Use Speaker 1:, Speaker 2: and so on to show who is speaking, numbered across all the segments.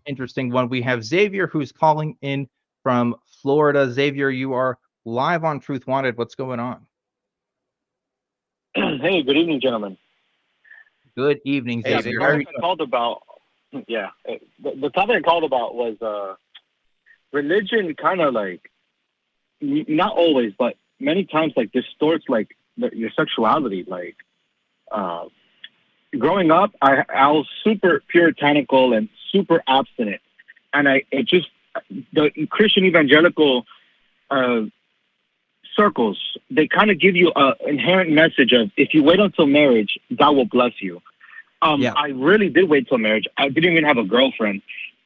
Speaker 1: interesting one. We have Xavier who's calling in from Florida. Xavier, you are live on Truth Wanted. What's going on?
Speaker 2: Hey, good evening, gentlemen.
Speaker 1: Good evening,
Speaker 2: Yeah,
Speaker 1: Xavier.
Speaker 2: the topic I called about, the topic I called about was religion. Kind of like, not always, but many times, like distorts like your sexuality. Like, growing up, I was super puritanical and super abstinent, and the Christian evangelical circles, they kind of give you an inherent message of, if you wait until marriage, God will bless you. I really did wait till marriage. I didn't even have a girlfriend.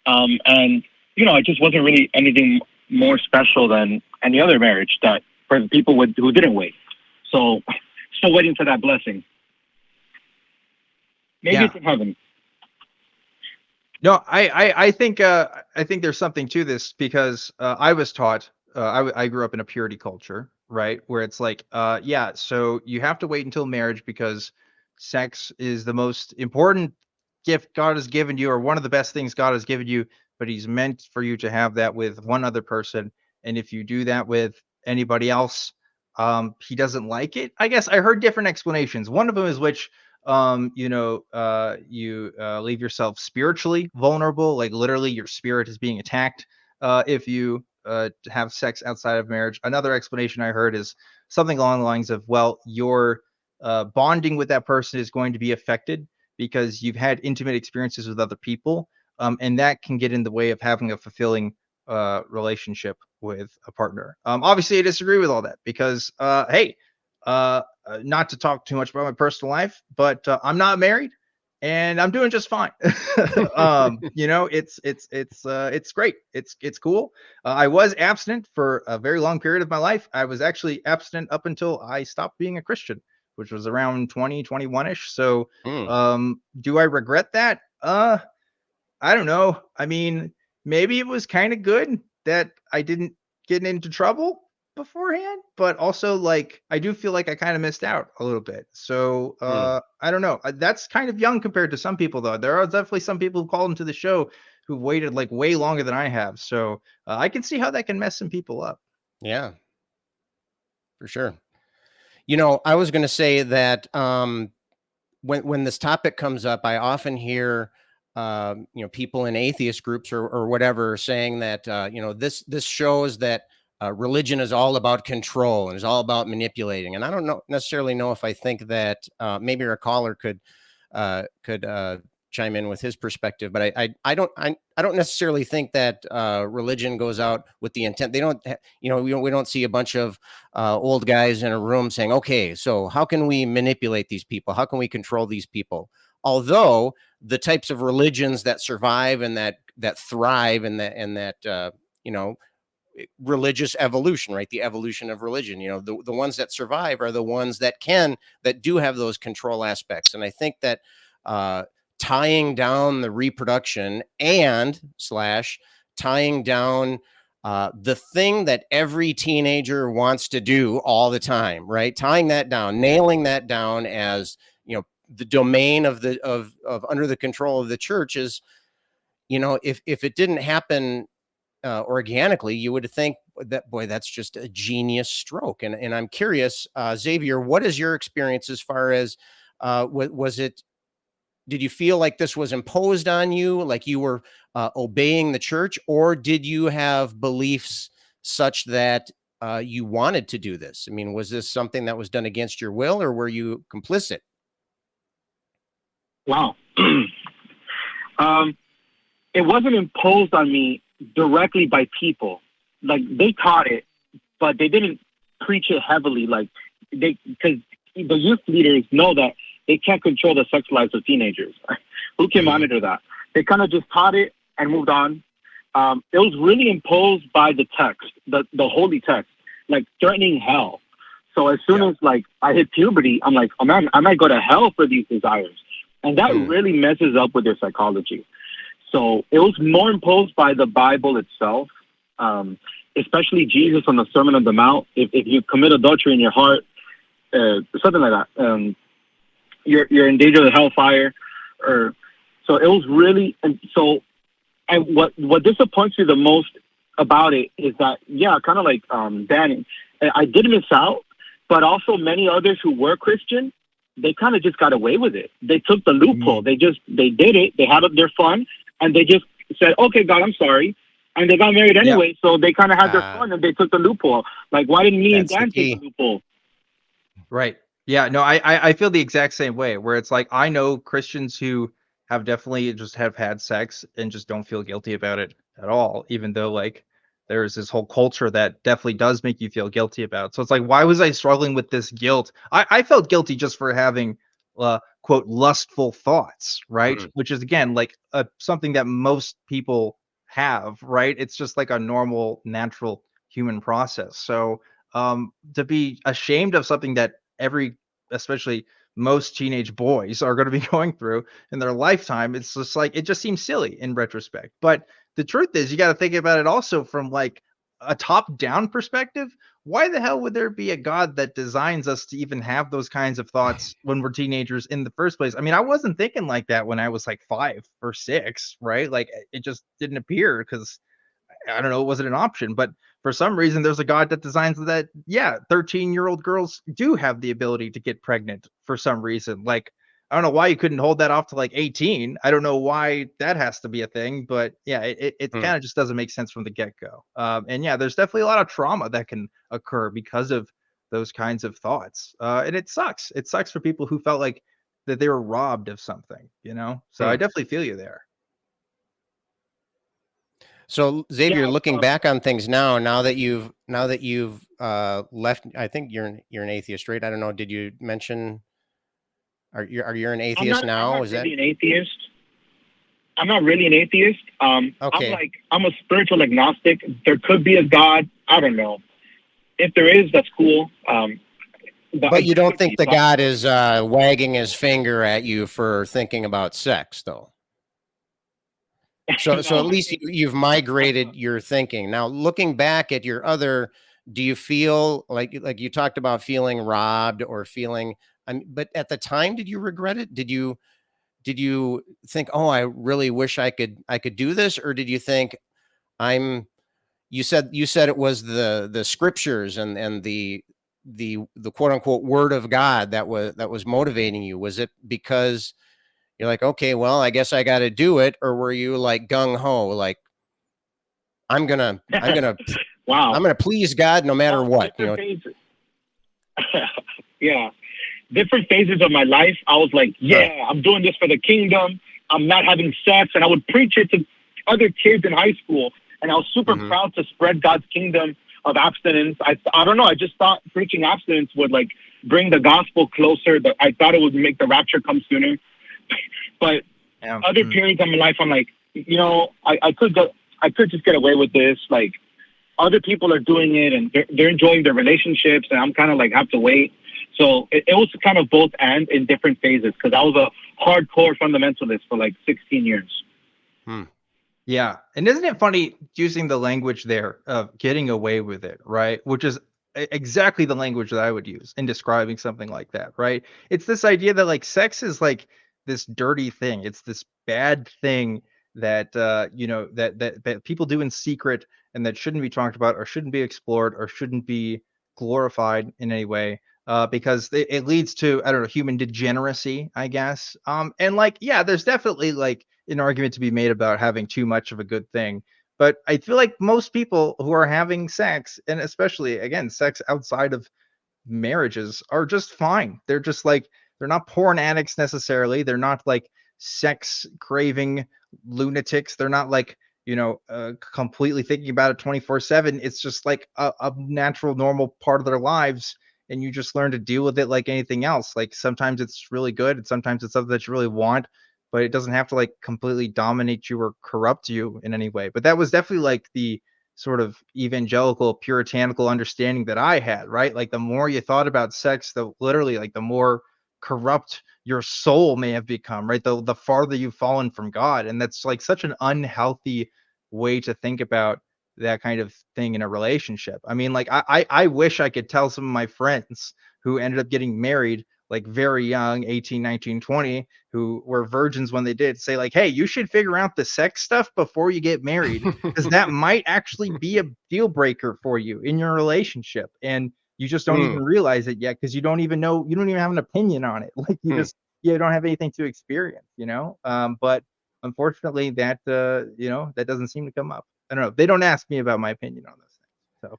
Speaker 2: And, I just wasn't really anything more special than any other marriage that for the people who didn't wait. So still waiting for that blessing. Maybe it's in heaven.
Speaker 1: No, I think there's something to this because I was taught, I grew up in a purity culture, right? Where it's like, so you have to wait until marriage because sex is the most important gift God has given you, or one of the best things God has given you, but he's meant for you to have that with one other person. And if you do that with anybody else, he doesn't like it. I guess I heard different explanations. One of them is you leave yourself spiritually vulnerable, like literally your spirit is being attacked if you have sex outside of marriage. Another explanation I heard is something along the lines of, well, your bonding with that person is going to be affected because you've had intimate experiences with other people, and that can get in the way of having a fulfilling relationship with a partner. Obviously, I disagree with all that because, not to talk too much about my personal life, but I'm not married and I'm doing just fine. It's great. It's cool. I was abstinent for a very long period of my life. I was actually abstinent up until I stopped being a Christian, which was around 2021-ish. So, do I regret that? I don't know. I mean, maybe it was kind of good that I didn't get into trouble beforehand, but also like I do feel like I kind of missed out a little bit. So I don't know. That's kind of young compared to some people, though. There are definitely some people who called into the show who've waited like way longer than I have. So I can see how that can mess some people up.
Speaker 3: Yeah, for sure. I was going to say that when this topic comes up, I often hear people in atheist groups or whatever saying that this shows that religion is all about control and is all about manipulating. And I don't necessarily know if I think that maybe our caller could chime in with his perspective, but I don't necessarily think that religion goes out with the intent. They don't, we don't see a bunch of old guys in a room saying, okay, so how can we manipulate these people? How can we control these people? Although the types of religions that survive and that thrive and that religious evolution, right? The evolution of religion, the ones that survive are the ones that do have those control aspects. And I think that tying down the reproduction and tying down the thing that every teenager wants to do all the time, right? Tying that down, nailing that down as, the domain of under the control of the church is, if it didn't happen organically, you would think that, boy, that's just a genius stroke. And I'm curious, Xavier, what is your experience as far as did you feel like this was imposed on you, like you were obeying the church, or did you have beliefs such that you wanted to do this? I mean, was this something that was done against your will, or were you complicit?
Speaker 2: Wow. It wasn't imposed on me directly by people. Like, they taught it, but they didn't preach it heavily. Like, because the youth leaders know that they can't control the sex lives of teenagers. Who can monitor that? They kind of just taught it and moved on. It was really imposed by the text, the holy text, like threatening hell. So as soon as like I hit puberty, I'm like, oh man, I might go to hell for these desires. And that really messes up with their psychology. So it was more imposed by the Bible itself, especially Jesus on the Sermon on the Mount. If you commit adultery in your heart, something like that, you're in danger of hellfire. So it was really, and so And what disappoints me the most about it is that, yeah, kind of like Danny, I did miss out, but also many others who were Christian, they kind of just got away with it. They took the loophole. They did it. They had their fun, and they just said, "Okay, God, I'm sorry," and they got married anyway. So they kind of had their fun, and they took the loophole. Like, why didn't me and Dan take the loophole?
Speaker 1: Right. Yeah. No, I feel the exact same way. Where it's like I know Christians who have definitely just have had sex and just don't feel guilty about it at all, even though like there's this whole culture that definitely does make you feel guilty about it. So it's like, why was I struggling with this guilt? I felt guilty just for having quote lustful thoughts, right? Which is again like something that most people have, right? It's just like a normal, natural human process. So to be ashamed of something that especially most teenage boys are going to be going through in their lifetime, it's just like, it just seems silly in retrospect. But the truth is, you got to think about it also from like a top down perspective. Why the hell would there be a God that designs us to even have those kinds of thoughts when we're teenagers in the first place? I mean, I wasn't thinking like that when I was like 5 or 6, right? Like it just didn't appear because I don't know, it wasn't an option. But for some reason, there's a God that designs that, yeah, 13-year-old girls do have the ability to get pregnant for some reason. Like, I don't know why you couldn't hold that off to like 18. I don't know why that has to be a thing, but yeah, it kind of just doesn't make sense from the get-go. And yeah, there's definitely a lot of trauma that can occur because of those kinds of thoughts. And it sucks. It sucks for people who felt like that they were robbed of something, you know? So I definitely feel you there.
Speaker 3: So Xavier,
Speaker 2: Yeah,
Speaker 3: looking back on things now that you've left, I think you're an atheist, right? I don't know. Did you mention are you an atheist
Speaker 2: I'm
Speaker 3: now?
Speaker 2: not
Speaker 3: Is that
Speaker 2: really an atheist. I'm not really an atheist.
Speaker 3: okay?
Speaker 2: I'm a spiritual agnostic. There could be a God. I don't know. If there is, that's cool.
Speaker 3: But you
Speaker 2: There
Speaker 3: don't
Speaker 2: could
Speaker 3: think
Speaker 2: be.
Speaker 3: the God is wagging his finger at you for thinking about sex, though. So
Speaker 2: No,
Speaker 3: at
Speaker 2: I
Speaker 3: least
Speaker 2: think
Speaker 3: you've migrated your thinking. Now, looking back at your other, do you feel like you talked about feeling robbed or feeling? But at the time, did you regret it? Did you think, oh, I really wish I could do this, or did you think I'm? You said it was the scriptures and the quote unquote word of God that was motivating you. Was it because you're like, okay, well, I guess I got to do it, or were you like gung ho, like I'm gonna I'm gonna
Speaker 2: wow.
Speaker 3: I'm gonna please God no matter what,
Speaker 2: Different phases. Yeah, different phases of my life. I was like, yeah, I'm doing this for the kingdom. I'm not having sex, and I would preach it to other kids in high school, and I was super proud to spread God's kingdom of abstinence. I don't know. I just thought preaching abstinence would like bring the gospel closer. I thought it would make the rapture come sooner. But other periods of my life, I'm like, I could just get away with this. Like other people are doing it and they're enjoying their relationships, and I'm kind of like have to wait. So it was kind of both and in different phases because I was a hardcore fundamentalist for like 16 years.
Speaker 1: Yeah. And isn't it funny using the language there of getting away with it, right? Which is exactly the language that I would use in describing something like that, right? It's this idea that like sex is like this dirty thing. It's this bad thing that that people do in secret and that shouldn't be talked about or shouldn't be explored or shouldn't be glorified in any way. Because it leads to, I don't know, human degeneracy, I guess. And like, yeah, there's definitely like an argument to be made about having too much of a good thing. But I feel like most people who are having sex, and especially again, sex outside of marriages, are just fine. They're just like, they're not porn addicts necessarily. They're not like sex craving lunatics. They're not like, completely thinking about it 24/7. It's just like a natural, normal part of their lives. And you just learn to deal with it like anything else. Like sometimes it's really good, and sometimes it's something that you really want, but it doesn't have to like completely dominate you or corrupt you in any way. But that was definitely like the sort of evangelical puritanical understanding that I had, right? Like the more you thought about sex, the literally like the more corrupt your soul may have become, right? The farther you've fallen from God. And that's like such an unhealthy way to think about that kind of thing in a relationship. I mean, like I wish I could tell some of my friends who ended up getting married like very young, 18, 19, 20, who were virgins when they did, say like, hey, you should figure out the sex stuff before you get married, because that might actually be a deal breaker for you in your relationship. And you just don't even realize it yet, because you don't even know, you don't even have an opinion on it. Like you don't have anything to experience, but unfortunately that, that doesn't seem to come up. I don't know. They don't ask me about my opinion on those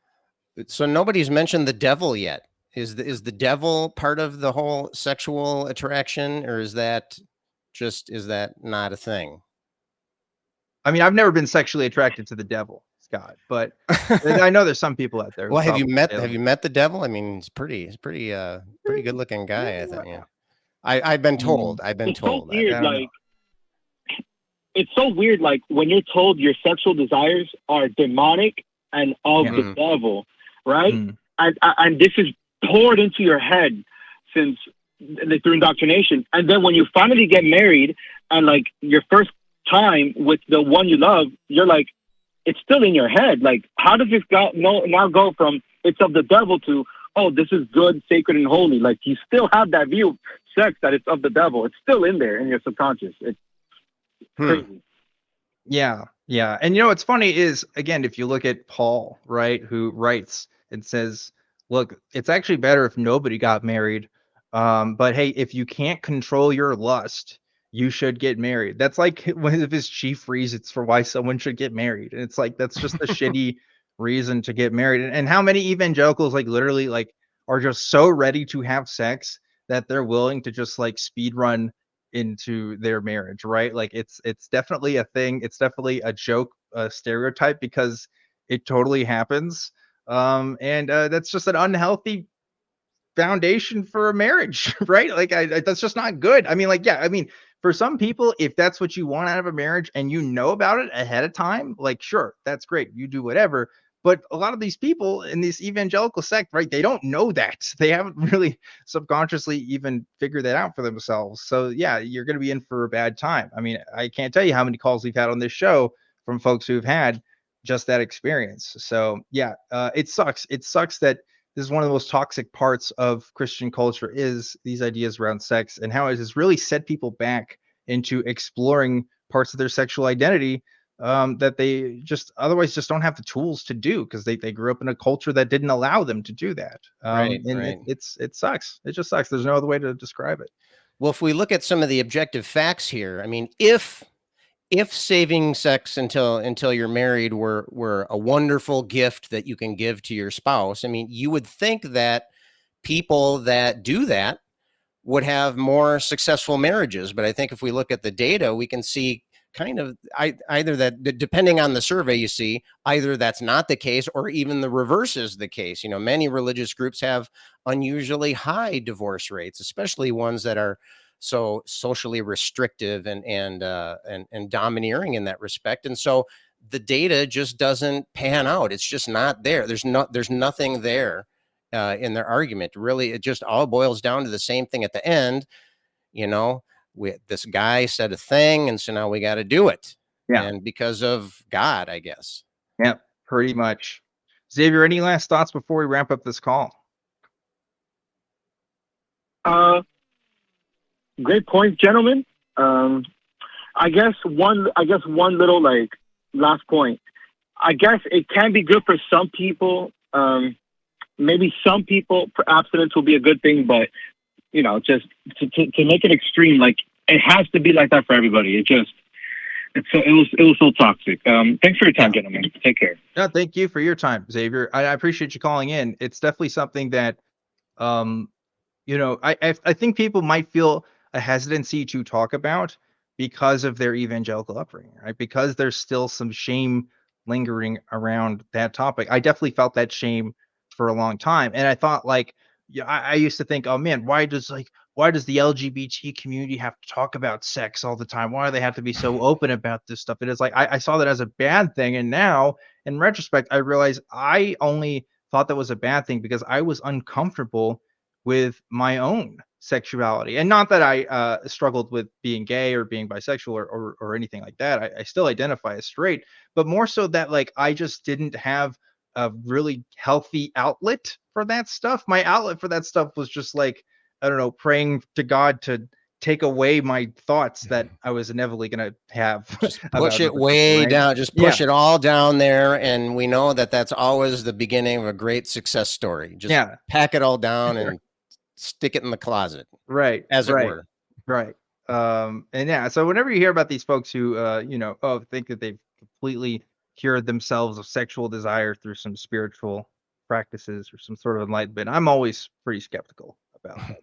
Speaker 1: things.
Speaker 3: So nobody's mentioned the devil yet. Is the devil part of the whole sexual attraction, or is that not a thing?
Speaker 1: I mean, I've never been sexually attracted to the devil, Scott, but I know there's some people out there.
Speaker 3: Well, have you met the devil? I mean, he's pretty good looking guy, I think. Yeah. I've been told.
Speaker 2: It's so
Speaker 3: I
Speaker 2: weird,
Speaker 1: don't
Speaker 2: like
Speaker 1: know.
Speaker 2: it's so weird, like when you're told your sexual desires are demonic and of the devil, right? And this is poured into your head since through indoctrination. And then when you finally get married and like your first time with the one you love, you're like, it's still in your head. Like, how does this now go from it's of the devil to, oh, this is good, sacred, and holy? Like, you still have that view of sex that it's of the devil. It's still in there in your subconscious. It's crazy.
Speaker 1: Yeah. Yeah. And what's funny is, again, if you look at Paul, right, who writes and says, look, it's actually better if nobody got married. But hey, if you can't control your lust, you should get married. That's like one of his chief reasons for why someone should get married. And it's like, that's just a shitty reason to get married. And how many evangelicals like literally like are just so ready to have sex that they're willing to just like speed run into their marriage, right? Like it's definitely a thing. It's definitely a joke, a stereotype, because it totally happens. And that's just an unhealthy foundation for a marriage, right? Like that's just not good. I mean, like, yeah, I mean, for some people, if that's what you want out of a marriage and you know about it ahead of time, like, sure, that's great. You do whatever. But a lot of these people in this evangelical sect, right, they don't know that. They haven't really subconsciously even figured that out for themselves. So yeah, you're going to be in for a bad time. I mean, I can't tell you how many calls we've had on this show from folks who've had just that experience. So yeah, it sucks. It sucks that this is one of the most toxic parts of Christian culture, is these ideas around sex and how it has really set people back into exploring parts of their sexual identity that they just otherwise just don't have the tools to do, because they grew up in a culture that didn't allow them to do that.
Speaker 3: Right.
Speaker 1: It sucks. It just sucks. There's no other way to describe it.
Speaker 3: Well, if we look at some of the objective facts here, I mean, if saving sex until you're married were a wonderful gift that you can give to your spouse, I mean, you would think that people that do that would have more successful marriages. But I think if we look at the data, we can see kind of either that, depending on the survey you see, either that's not the case or even the reverse is the case. Many religious groups have unusually high divorce rates, especially ones that are so socially restrictive and domineering in that respect. And so the data just doesn't pan out. It's just not there. There's nothing there in their argument. Really, it just all boils down to the same thing at the end. This guy said a thing, and so now we got to do it.
Speaker 1: Yeah.
Speaker 3: And because of God, I guess.
Speaker 1: Yeah, pretty much. Xavier, any last thoughts before we wrap up this call?
Speaker 2: Great point, gentlemen. I guess one little like last point. I guess it can be good for some people. Maybe some people abstinence will be a good thing, but just to make it extreme, like it has to be like that for everybody. It was so toxic. Thanks for your time, gentlemen. Take care.
Speaker 1: No, thank you for your time, Xavier. I appreciate you calling in. It's definitely something that, I think people might feel a hesitancy to talk about because of their evangelical upbringing, right? Because there's still some shame lingering around that topic. I definitely felt that shame for a long time. And I thought like, yeah, I used to think, oh man, why does the LGBT community have to talk about sex all the time? Why do they have to be so open about this stuff? It is like, I saw that as a bad thing. And now in retrospect, I realized I only thought that was a bad thing because I was uncomfortable with my own sexuality. And not that I struggled with being gay or being bisexual or anything like that. I still identify as straight, but more so that like, I just didn't have a really healthy outlet for that stuff. My outlet for that stuff was just like I don't know, praying to God to take away my thoughts that I was inevitably going to have.
Speaker 3: Just
Speaker 1: about
Speaker 3: push it
Speaker 1: another person,
Speaker 3: way
Speaker 1: right?
Speaker 3: down. Just
Speaker 1: Yeah.
Speaker 3: push it all down there, and we know that that's always the beginning of a great success story. Just
Speaker 1: Yeah.
Speaker 3: pack it all down and stick it in the closet,
Speaker 1: Right.
Speaker 3: as it
Speaker 1: Right.
Speaker 3: were.
Speaker 1: Right. And yeah, so whenever you hear about these folks who, think that they've completely cured themselves of sexual desire through some spiritual practices or some sort of enlightenment, I'm always pretty skeptical about that